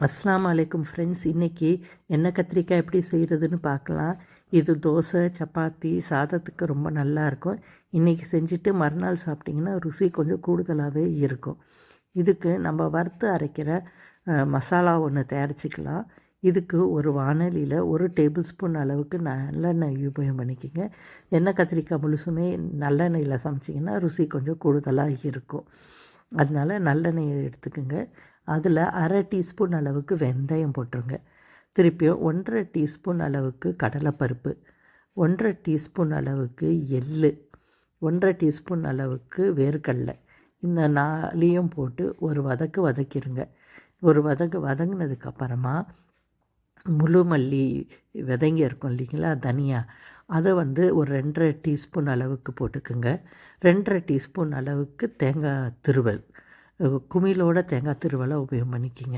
அஸ்ஸலாமு அலைக்கும் ஃப்ரெண்ட்ஸ். இன்றைக்கி எண்ணெய் கத்திரிக்காய் எப்படி செய்கிறதுன்னு பார்க்கலாம். இது தோசை, சப்பாத்தி, சாதத்துக்கு ரொம்ப நல்லாயிருக்கும். இன்றைக்கி செஞ்சுட்டு மறுநாள் சாப்பிட்டிங்கன்னா ருசி கொஞ்சம் கூடுதலாகவே இருக்கும். இதுக்கு நம்ம வறுத்து அரைக்கிற மசாலா ஒன்று தயாரிச்சிக்கலாம். இதுக்கு ஒரு வாணலியில் 1 டேபிள் ஸ்பூன் அளவுக்கு நல்லெண்ணெய் உபயோகம் பண்ணிக்கோங்க. எண்ணெய் கத்திரிக்காய் முழுசுமே நல்லெண்ணெயில் சமைச்சிங்கன்னா ருசி கொஞ்சம் கூடுதலாக இருக்கும். அதனால் நல்லெண்ணெயை எடுத்துக்கோங்க. அதில் 1/2 டீஸ்பூன் அளவுக்கு வெந்தயம் போட்டுருங்க. திருப்பியும் 1/2 டீஸ்பூன் அளவுக்கு கடலைப்பருப்பு, 1/2 டீஸ்பூன் அளவுக்கு எள், 1/2 டீஸ்பூன் அளவுக்கு வேர்க்கடலை, இந்த 4யும் போட்டு ஒரு வதக்கிடுங்க. ஒரு வதங்கினதுக்கப்புறமா முழு மல்லி விதைங்க இருக்கும் இல்லைங்களா, தனியா, அதை ஒரு 2.5 டீஸ்பூன் அளவுக்கு போட்டுக்குங்க. 2.5 டீஸ்பூன் அளவுக்கு தேங்காய் திருவல், குமிழோட தேங்காய் திருவலை உபயோகம் பண்ணிக்கிங்க.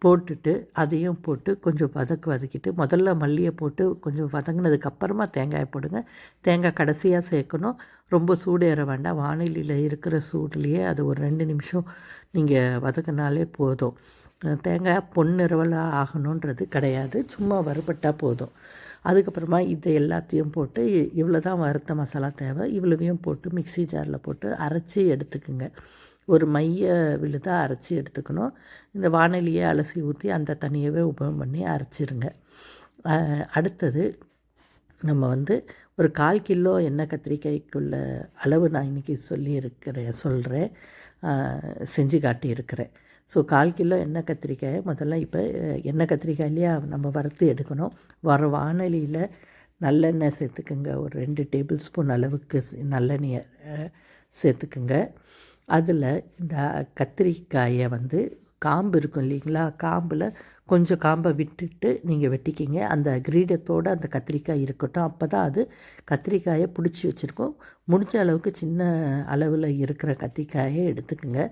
போட்டுட்டு அதையும் போட்டு கொஞ்சம் வதக்கிட்டு முதல்ல மல்லியை போட்டு கொஞ்சம் வதங்கினதுக்கப்புறமா தேங்காயை போடுங்க. தேங்காய் கடைசியாக சேர்க்கணும். ரொம்ப சூடு ஏற வேண்டாம். வானிலையில் இருக்கிற சூடுலேயே அது ஒரு 2 நிமிஷம் நீங்கள் வதக்கினாலே போதும். தேங்காய் பொன்னிறவலாக ஆகணுன்றது கிடையாது, சும்மா வறுபட்டால் போதும். அதுக்கப்புறமா இதை எல்லாத்தையும் போட்டு இவ்வளோ தான் வறுத்த மசாலா தேவை, இவ்வளவையும் போட்டு மிக்ஸி ஜாரில் போட்டு அரைச்சி எடுத்துக்குங்க. ஒரு மைய விழுதாக அரைச்சி எடுத்துக்கணும். இந்த வாணலியை அலசி ஊற்றி அந்த தண்ணியவே உபயோகம் பண்ணி அரைச்சிருங்க. அடுத்தது நம்ம ஒரு 1/4 கிலோ எண்ணெய் கத்திரிக்காய்க்குள்ள அளவு நான் இன்றைக்கி சொல்கிறேன், செஞ்சு காட்டியிருக்கிறேன். ஸோ 1/4 கிலோ எண்ணெய் கத்திரிக்காயை முதல்ல இப்போ எண்ணெய் கத்திரிக்காயிலேயே நம்ம வறுத்து எடுக்கணும். வாணலியில் நல்லெண்ணெய் சேர்த்துக்குங்க. ஒரு 2 டேபிள் ஸ்பூன் அளவுக்கு நல்லெண்ணெயை சேர்த்துக்குங்க. அதில் இந்த கத்திரிக்காயை காம்பு இருக்கும் இல்லைங்களா, காம்பில் கொஞ்சம் காம்பை விட்டுட்டு நீங்கள் வெட்டிக்கிங்க. அந்த கிரீடத்தோடு அந்த கத்திரிக்காய் இருக்கட்டும், அப்போ தான் அது கத்திரிக்காயை பிடிச்சி வச்சுருக்கோம். முடிஞ்ச அளவுக்கு சின்ன அளவில் இருக்கிற கத்திரிக்காயை எடுத்துக்கோங்க.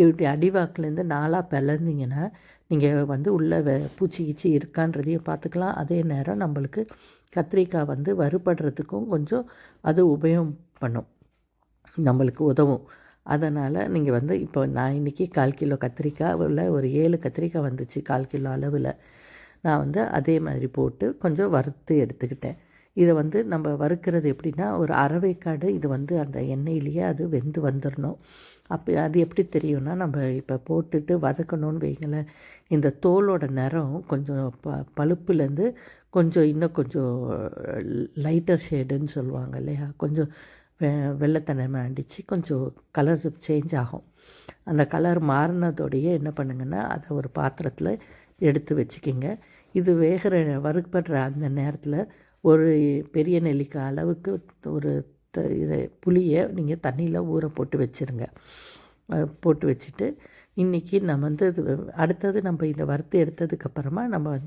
இப்படி அடிவாக்கிலேருந்து 4ஆக பிளந்திங்கன்னா நீங்கள் உள்ள பூச்சி கீச்சி இருக்கான்றதையும் பார்த்துக்கலாம். அதே நேரம் நம்மளுக்கு கத்திரிக்காய் வறுபடுறதுக்கும் கொஞ்சம் அது உபயோகம் பண்ணும், நம்மளுக்கு உதவும். அதனால் நீங்கள் இப்போ நான் இன்றைக்கி 1/4 கிலோ கத்திரிக்காயில் ஒரு 7 கத்திரிக்காய் வந்துச்சு 1/4 கிலோ அளவில். நான் அதே மாதிரி போட்டு கொஞ்சம் வறுத்து எடுத்துக்கிட்டேன். இதை நம்ம வறுக்கிறது எப்படின்னா, ஒரு அரைவேக்காடு இது அந்த எண்ணெயிலேயே அது வெந்து வந்துடணும். அப்போ அது எப்படி தெரியும்னா, நம்ம இப்போ போட்டுட்டு வதக்கணும்னு வைங்களேன், இந்த தோலோட நிறம் கொஞ்சம் பழுப்புலேருந்து கொஞ்சம் இன்னும் கொஞ்சம் லைட்டர் ஷேடுன்னு சொல்லுவாங்க இல்லையா, கொஞ்சம் வெள்ளைத்தன்மை அடித்து கொஞ்சம் கலர் சேஞ்ச் ஆகும். அந்த கலர் மாறினதோடையே என்ன பண்ணுங்கன்னா, அதை ஒரு பாத்திரத்தில் எடுத்து வச்சுக்கிங்க. இது வறுப்படுற அந்த நேரத்தில் ஒரு பெரிய நெல்லிக்காய் அளவுக்கு ஒரு புளியை நீங்கள் தண்ணியில் ஊற போட்டு வச்சுருங்க. போட்டு வச்சுட்டு இன்றைக்கி நம்ம அடுத்தது நம்ம இதை வறுத்து எடுத்ததுக்கப்புறமா நம்ம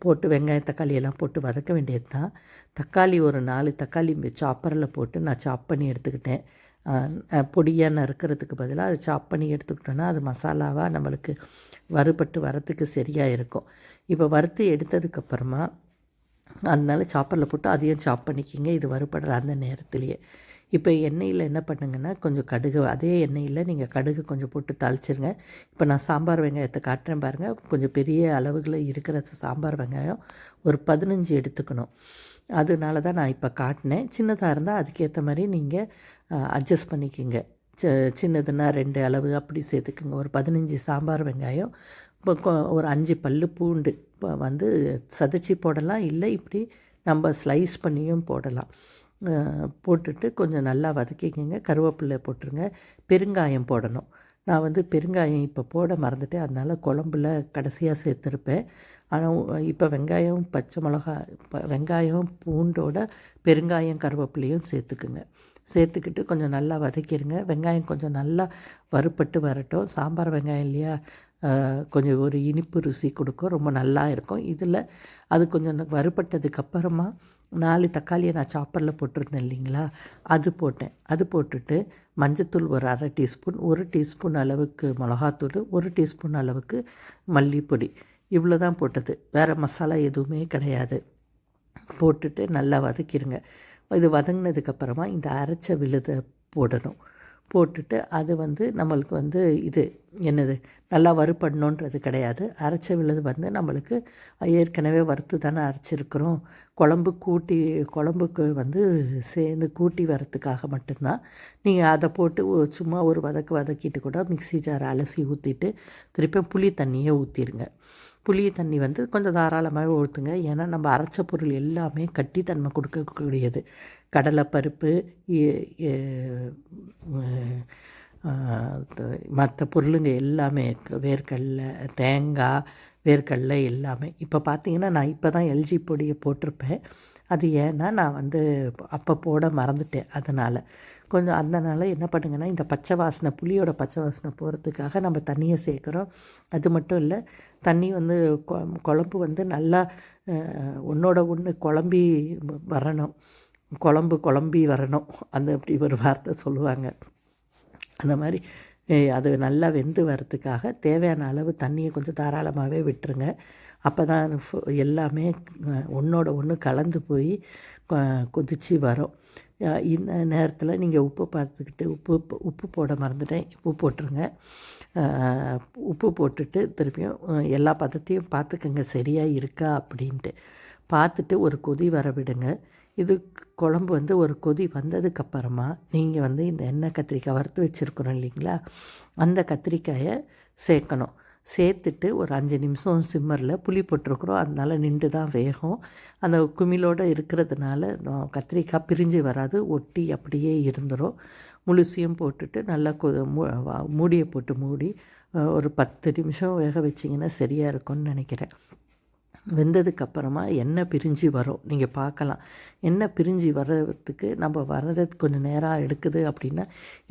போட்டு வெங்காயம் தக்காளி எல்லாம் போட்டு வதக்க வேண்டியது தான். தக்காளி ஒரு 4 தக்காளி சாப்பரில் போட்டு நான் சாப் பண்ணி எடுத்துக்கிட்டேன். பொடியாக நறுக்கிறதுக்கு பதிலாக அது சாப் பண்ணி எடுத்துக்கிட்டோன்னா அது மசாலாவாக நம்மளுக்கு வறுபட்டு வரத்துக்கு சரியாக இருக்கும். இப்போ வறுத்து எடுத்ததுக்கப்புறமா அதனால சாப்பரில் போட்டு அதையும் சாப் பண்ணிக்கிங்க, இது வறுபடுற அந்த நேரத்துலேயே. இப்போ எண்ணெயில் என்ன பண்ணுங்கன்னா, கொஞ்சம் கடுகு, அதே எண்ணெயில் நீங்கள் கடுகு கொஞ்சம் போட்டு தாளிச்சிருங்க. இப்போ நான் சாம்பார் வெங்காயத்தை காட்டுறேன் பாருங்கள். கொஞ்சம் பெரிய அளவுகளில் இருக்கிற சாம்பார் வெங்காயம் ஒரு 15 எடுத்துக்கணும். அதனால தான் நான் இப்போ காட்டினேன். சின்னதாக இருந்தால் அதுக்கேற்ற மாதிரி நீங்கள் அட்ஜஸ்ட் பண்ணிக்கோங்க. சின்னதுன்னா 2 அளவு அப்படி சேர்த்துக்குங்க. ஒரு 15 சாம்பார் வெங்காயம், இப்போ ஒரு 5 பல்லு பூண்டு சதைச்சி போடலாம், இல்லை இப்படி நம்ம ஸ்லைஸ் பண்ணியும் போடலாம். போட்டுட்டு கொஞ்சம் நல்லா வதக்கிக்கங்க. கருவேப்பிலை போட்டுருங்க. பெருங்காயம் போடணும். நான் பெருங்காயம் இப்போ போட மறந்துட்டேன், அதனால் குழம்புல கடைசியாக சேர்த்துருப்பேன். ஆனால் இப்போ வெங்காயம், பச்சை மிளகா, வெங்காயம் பூண்டோட பெருங்காயம் கருவேப்பிலையும் சேர்த்துக்குங்க. சேர்த்துக்கிட்டு கொஞ்சம் நல்லா வதக்கிடுங்க. வெங்காயம் கொஞ்சம் நல்லா வறுபட்டு வரட்டும். சாம்பார் வெங்காயம் இல்லையா, கொஞ்சம் ஒரு இனிப்பு ருசி கொடுக்கும், ரொம்ப நல்லா இருக்கும். இதில் அது கொஞ்சம் வறுபட்டதுக்கப்புறமா 4 தக்காளியை நான் சாப்பரில் போட்டிருந்தேன் இல்லைங்களா, அது போட்டேன். அது போட்டுட்டு மஞ்சத்தூள் ஒரு 1/2 டீஸ்பூன், 1 டீஸ்பூன் அளவுக்கு மிளகாத்தூள், 1 டீஸ்பூன் அளவுக்கு மல்லிப்பொடி, இவ்வளோ தான் போட்டது. வேறு மசாலா எதுவுமே கிடையாது. போட்டுட்டு நல்லா வதக்கிடுங்க. இது வதங்கினதுக்கப்புறமா இந்த அரைச்ச விழுதை போடணும். போட்டுட்டு அது வந்து நம்மளுக்கு வந்து இது என்னது நல்லா வறுபடணுன்றது கிடையாது. அரைச்ச விழுது வந்து நம்மளுக்கு ஏற்கனவே வறுத்து தானே அரைச்சிருக்கிறோம். குழம்புக்கு வந்து சேர்ந்து கூட்டி வரத்துக்காக மட்டும்தான். நீங்கள் அதை போட்டு சும்மா ஒரு வதக்கிட்டு கூட மிக்ஸி ஜாரை அலசி ஊற்றிட்டு திருப்பியும் புளி தண்ணியை ஊற்றிடுங்க. புளி தண்ணி வந்து கொஞ்சம் தாராளமாகவே ஊற்றுங்க. ஏன்னா நம்ம அரைச்ச பொருள் எல்லாமே கட்டித்தன்மை கொடுக்கக்கூடியது. கடலைப்பருப்பு, மற்ற பொருளுங்க எல்லாமே, வேர்க்கடலை, தேங்காய், வேர்க்கடலை எல்லாமே. இப்போ பார்த்தீங்கன்னா நான் இப்போ தான் எல்ஜி பொடியை போட்டிருப்பேன். அது ஏன்னா நான் வந்து அப்போ போட மறந்துட்டேன். அதனால் என்ன பண்ணுங்கன்னா, இந்த புளியோட பச்சை வாசனை போகிறதுக்காக நம்ம தண்ணியை சேர்க்குறோம். அது மட்டும் இல்லை, தண்ணி வந்து குழம்பு வந்து நல்லா ஒன்றோட ஒன்று வரணும். குழம்பி வரணும். அப்படி ஒரு வார்த்தை சொல்லுவாங்க. அந்த மாதிரி அது நல்லா வெந்து வரத்துக்காக தேவையான அளவு தண்ணியை கொஞ்சம் தாராளமாகவே விட்டுருங்க. அப்போ தான் எல்லாமே ஒன்றோட ஒன்று கலந்து போய் கொதித்து வரும். இந்த நேரத்தில் நீங்கள் உப்பு பார்த்துக்கிட்டு உப்பு போட மறந்துட்டேன், உப்பு போட்டுருங்க. உப்பு போட்டுட்டு திருப்பியும் எல்லா பதத்தையும் பார்த்துக்கங்க சரியாக இருக்கா அப்படின்ட்டு பார்த்துட்டு ஒரு கொதி வர விடுங்க. இது குழம்பு வந்து ஒரு கொதி வந்ததுக்கப்புறமா நீங்கள் வந்து இந்த எண்ணெய் கத்திரிக்காய் வறுத்து வச்சுருக்குறோம் இல்லைங்களா, அந்த கத்திரிக்காயை சேர்க்கணும். சேர்த்துட்டு ஒரு 5 நிமிஷம் சிம்மரில் புளி போட்டிருக்குறோம், அதனால் நின்று தான் வேகும். அந்த குமிழோடு இருக்கிறதுனால கத்திரிக்காய் பிரிஞ்சு வராது, ஒட்டி அப்படியே இருந்துடும். முழுசையும் போட்டுட்டு நல்லா மூடியை போட்டு மூடி ஒரு 10 நிமிஷம் வேக வச்சிங்கன்னா சரியாக இருக்கும்னு நினைக்கிறேன். வெந்ததுக்கப்புறமா எண்ணெய் பிரிஞ்சு வரும், நீங்கள் பார்க்கலாம். எண்ணெய் பிரிஞ்சு வர்றதுக்கு நம்ம வர்றதுக்கு கொஞ்சம் நேரம் எடுக்குது அப்படின்னா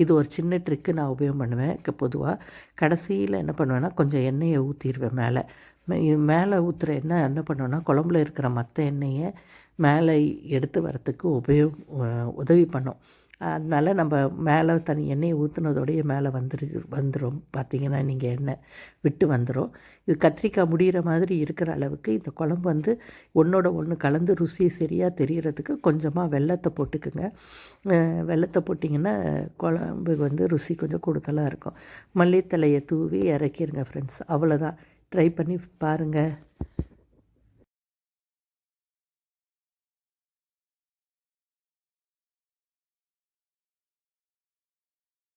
இது ஒரு சின்ன ட்ரிக்கு நான் உபயோகம் பண்ணுவேன். பொதுவாக கடைசியில் என்ன பண்ணுவேன்னா கொஞ்சம் எண்ணெயை ஊற்றிடுவேன் மேலே. மேலே ஊற்றுற எண்ணெய் என்ன பண்ணுவேன்னா குழம்புல இருக்கிற மற்ற எண்ணெயை மேலே எடுத்து வரத்துக்கு உதவி பண்ணும். அதனால் நம்ம மேலே எண்ணெயை ஊற்றுனதோடைய மேலே வந்துடும். பார்த்திங்கன்னா நீங்கள் எண்ணெய் விட்டு வந்துடும். இது கத்திரிக்காய் முடிகிற மாதிரி இருக்கிற அளவுக்கு இந்த குழம்பு வந்து ஒன்றோட ஒன்று கலந்து ருசி சரியாக தெரிகிறதுக்கு கொஞ்சமாக வெல்லத்தை போட்டுக்குங்க. வெல்லத்தை போட்டிங்கன்னா குழம்பு வந்து ருசி கொஞ்சம் கூடுதலாக இருக்கும். மல்லித்தலையை தூவி இறக்கிடுங்க ஃப்ரெண்ட்ஸ். அவ்வளோதான். ட்ரை பண்ணி பாருங்கள்.